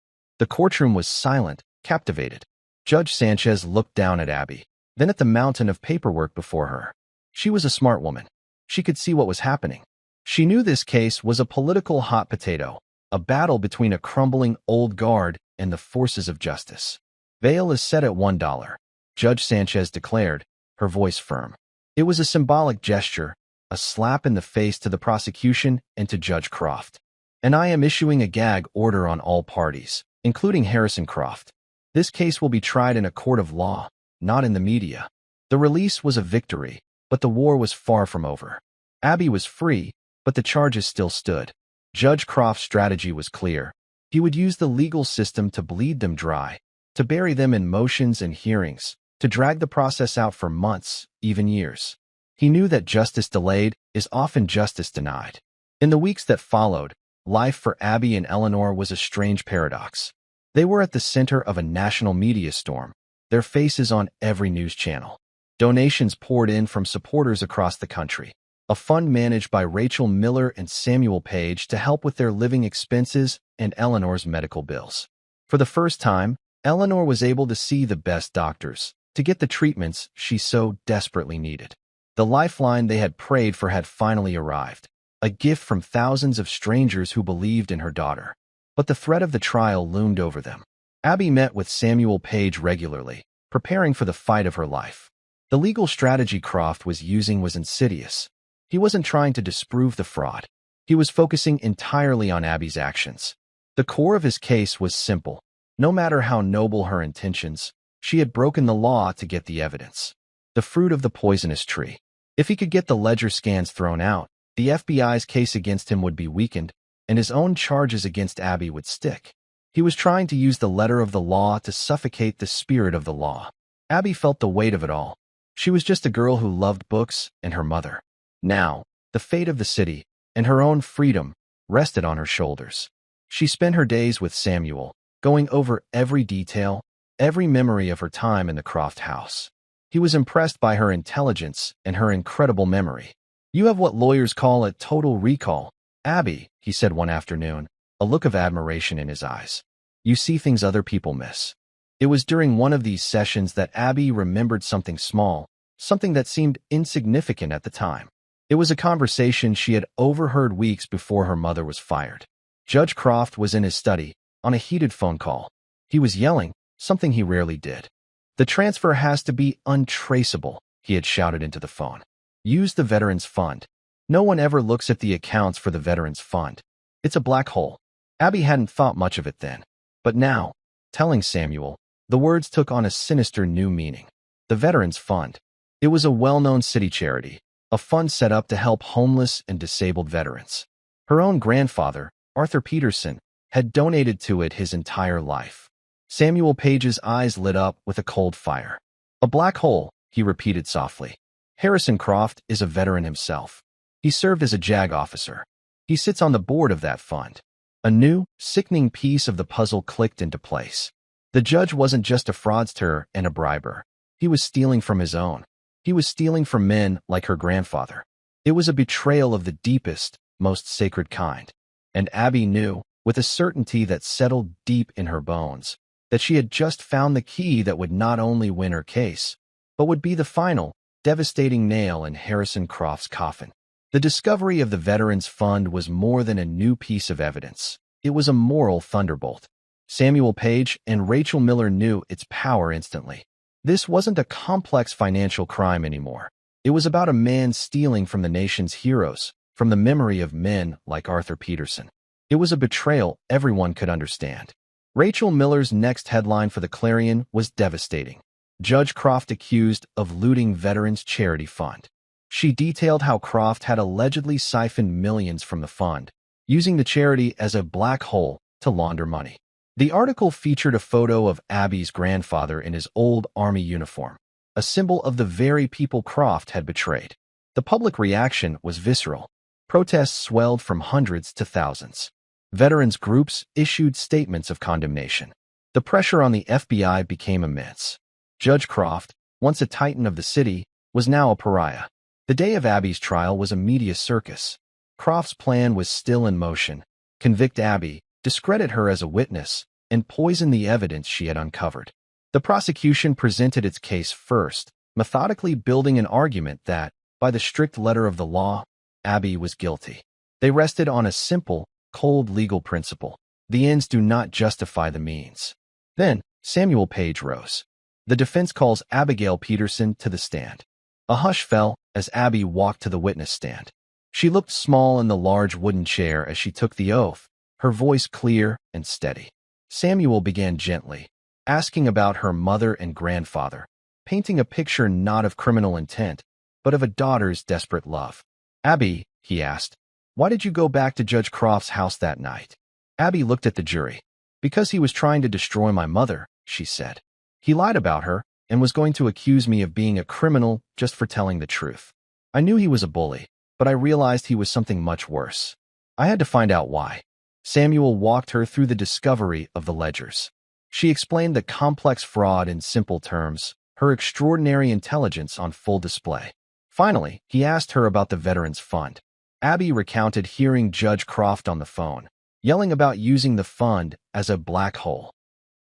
The courtroom was silent, captivated. Judge Sanchez looked down at Abby, then at the mountain of paperwork before her. She was a smart woman. She could see what was happening. She knew this case was a political hot potato, a battle between a crumbling old guard and the forces of justice. "Bail is set at $1, Judge Sanchez declared, her voice firm. It was a symbolic gesture, a slap in the face to the prosecution and to Judge Croft. "And I am issuing a gag order on all parties, including Harrison Croft. This case will be tried in a court of law, not in the media." The release was a victory, but the war was far from over. Abby was free, but the charges still stood. Judge Croft's strategy was clear. He would use the legal system to bleed them dry, to bury them in motions and hearings, to drag the process out for months, even years. He knew that justice delayed is often justice denied. In the weeks that followed, life for Abby and Eleanor was a strange paradox. They were at the center of a national media storm, their faces on every news channel. Donations poured in from supporters across the country. A fund managed by Rachel Miller and Samuel Page to help with their living expenses and Eleanor's medical bills. For the first time, Eleanor was able to see the best doctors, to get the treatments she so desperately needed. The lifeline they had prayed for had finally arrived, a gift from thousands of strangers who believed in her daughter. But the threat of the trial loomed over them. Abby met with Samuel Page regularly, preparing for the fight of her life. The legal strategy Croft was using was insidious. He wasn't trying to disprove the fraud. He was focusing entirely on Abby's actions. The core of his case was simple. No matter how noble her intentions, she had broken the law to get the evidence. The fruit of the poisonous tree. If he could get the ledger scans thrown out, the FBI's case against him would be weakened, and his own charges against Abby would stick. He was trying to use the letter of the law to suffocate the spirit of the law. Abby felt the weight of it all. She was just a girl who loved books and her mother. Now, the fate of the city, and her own freedom, rested on her shoulders. She spent her days with Samuel, going over every detail, every memory of her time in the Croft house. He was impressed by her intelligence and her incredible memory. "You have what lawyers call a total recall, Abby," he said one afternoon, a look of admiration in his eyes. "You see things other people miss." It was during one of these sessions that Abby remembered something small, something that seemed insignificant at the time. It was a conversation she had overheard weeks before her mother was fired. Judge Croft was in his study, on a heated phone call. He was yelling, something he rarely did. "The transfer has to be untraceable," he had shouted into the phone. "Use the Veterans Fund. No one ever looks at the accounts for the Veterans Fund. It's a black hole." Abby hadn't thought much of it then. But now, telling Samuel, the words took on a sinister new meaning. The Veterans Fund. It was a well-known city charity, a fund set up to help homeless and disabled veterans. Her own grandfather, Arthur Peterson, had donated to it his entire life. Samuel Page's eyes lit up with a cold fire. "A black hole," he repeated softly. "Harrison Croft is a veteran himself. He served as a JAG officer. He sits on the board of that fund." A new, sickening piece of the puzzle clicked into place. The judge wasn't just a fraudster and a briber. He was stealing from his own. He was stealing from men like her grandfather. It was a betrayal of the deepest, most sacred kind. And Abby knew, with a certainty that settled deep in her bones, that she had just found the key that would not only win her case, but would be the final, devastating nail in Harrison Croft's coffin. The discovery of the Veterans Fund was more than a new piece of evidence. It was a moral thunderbolt. Samuel Page and Rachel Miller knew its power instantly. This wasn't a complex financial crime anymore. It was about a man stealing from the nation's heroes, from the memory of men like Arthur Peterson. It was a betrayal everyone could understand. Rachel Miller's next headline for the Clarion was devastating. Judge Croft accused of looting Veterans Charity Fund. She detailed how Croft had allegedly siphoned millions from the fund, using the charity as a black hole to launder money. The article featured a photo of Abby's grandfather in his old Army uniform, a symbol of the very people Croft had betrayed. The public reaction was visceral. Protests swelled from hundreds to thousands. Veterans groups issued statements of condemnation. The pressure on the FBI became immense. Judge Croft, once a titan of the city, was now a pariah. The day of Abby's trial was a media circus. Croft's plan was still in motion: convict Abby, discredit her as a witness, and poison the evidence she had uncovered. The prosecution presented its case first, methodically building an argument that, by the strict letter of the law, Abby was guilty. They rested on a simple, cold legal principle: the ends do not justify the means. Then, Samuel Page rose. The defense calls Abigail Peterson to the stand. A hush fell as Abby walked to the witness stand. She looked small in the large wooden chair as she took the oath, her voice clear and steady. Samuel began gently, asking about her mother and grandfather, painting a picture not of criminal intent, but of a daughter's desperate love. "Abby," he asked, "why did you go back to Judge Croft's house that night?" Abby looked at the jury. "Because he was trying to destroy my mother," she said. "He lied about her and was going to accuse me of being a criminal just for telling the truth. I knew he was a bully, but I realized he was something much worse. I had to find out why." Samuel walked her through the discovery of the ledgers. She explained the complex fraud in simple terms, her extraordinary intelligence on full display. Finally, he asked her about the Veterans Fund. Abby recounted hearing Judge Croft on the phone, yelling about using the fund as a black hole.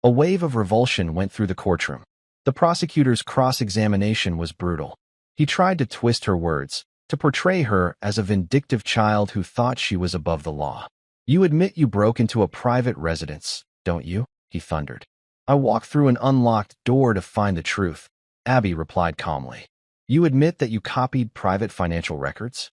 A wave of revulsion went through the courtroom. The prosecutor's cross-examination was brutal. He tried to twist her words, to portray her as a vindictive child who thought she was above the law. "You admit you broke into a private residence, don't you?" he thundered. "I walked through an unlocked door to find the truth," Abby replied calmly. "You admit that you copied private financial records?"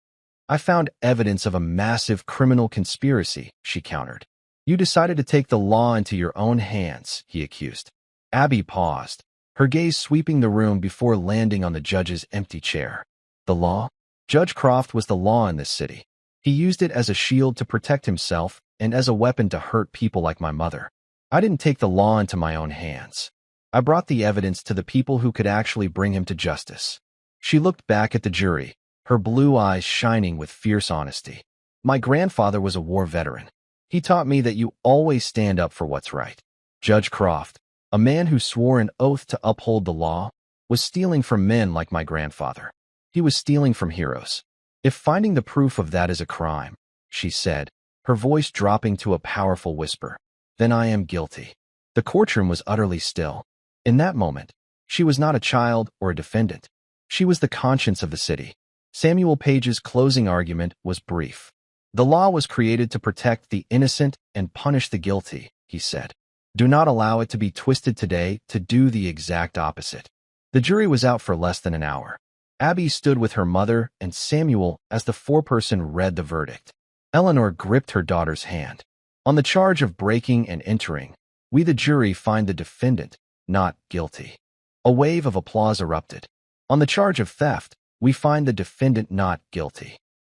"I found evidence of a massive criminal conspiracy," she countered. "You decided to take the law into your own hands," he accused. Abby paused, her gaze sweeping the room before landing on the judge's empty chair. The law? Judge Croft was the law in this city. He used it as a shield to protect himself and as a weapon to hurt people like my mother. I didn't take the law into my own hands. I brought the evidence to the people who could actually bring him to justice. She looked back at the jury, her blue eyes shining with fierce honesty. "My grandfather was a war veteran. He taught me that you always stand up for what's right." Judge Croft, a man who swore an oath to uphold the law, was stealing from men like my grandfather. He was stealing from heroes. "If finding the proof of that is a crime," she said, her voice dropping to a powerful whisper, "then I am guilty." The courtroom was utterly still. In that moment, she was not a child or a defendant. She was the conscience of the city. Samuel Page's closing argument was brief. "The law was created to protect the innocent and punish the guilty," he said. Do not allow it to be twisted today to do the exact opposite. The jury was out for less than an hour. Abby stood with her mother and Samuel as the foreperson read the verdict. Eleanor gripped her daughter's hand. On the charge of breaking and entering, we the jury find the defendant not guilty. A wave of applause erupted. On the charge of theft, we find the defendant not guilty.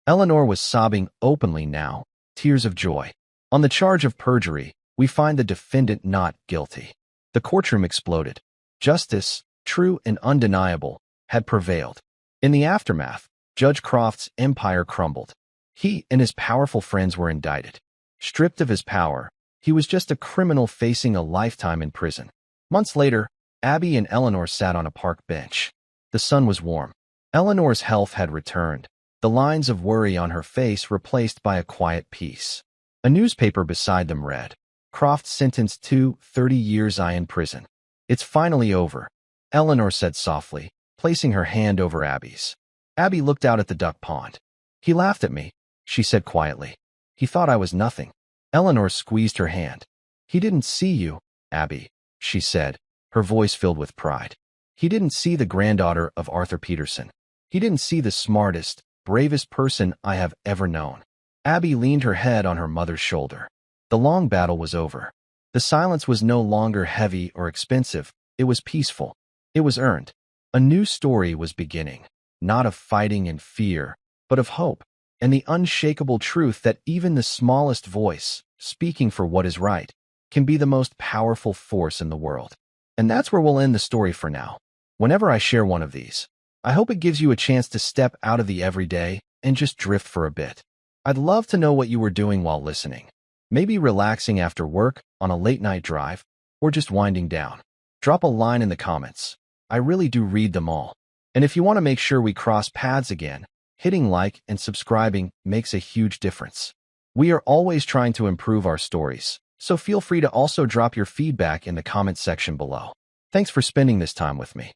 Eleanor was sobbing openly now, tears of joy. On the charge of perjury, we find the defendant not guilty. The courtroom exploded. Justice, true and undeniable, had prevailed. In the aftermath, Judge Croft's empire crumbled. He and his powerful friends were indicted. Stripped of his power, he was just a criminal facing a lifetime in prison. Months later, Abby and Eleanor sat on a park bench. The sun was warm. Eleanor's health had returned, the lines of worry on her face replaced by a quiet peace. A newspaper beside them read, Croft sentenced to 30 years in prison. It's finally over, Eleanor said softly, placing her hand over Abby's. Abby looked out at the duck pond. He laughed at me, she said quietly. He thought I was nothing. Eleanor squeezed her hand. He didn't see you, Abby, she said, her voice filled with pride. He didn't see the granddaughter of Arthur Peterson. He didn't see the smartest, bravest person I have ever known. Abby leaned her head on her mother's shoulder. The long battle was over. The silence was no longer heavy or expensive. It was peaceful. It was earned. A new story was beginning, not of fighting and fear, but of hope, and the unshakable truth that even the smallest voice, speaking for what is right, can be the most powerful force in the world. And that's where we'll end the story for now. Whenever I share one of these, I hope it gives you a chance to step out of the everyday and just drift for a bit. I'd love to know what you were doing while listening. Maybe relaxing after work, on a late-night drive, or just winding down. Drop a line in the comments. I really do read them all. And if you want to make sure we cross paths again, hitting like and subscribing makes a huge difference. We are always trying to improve our stories, so feel free to also drop your feedback in the comment section below. Thanks for spending this time with me.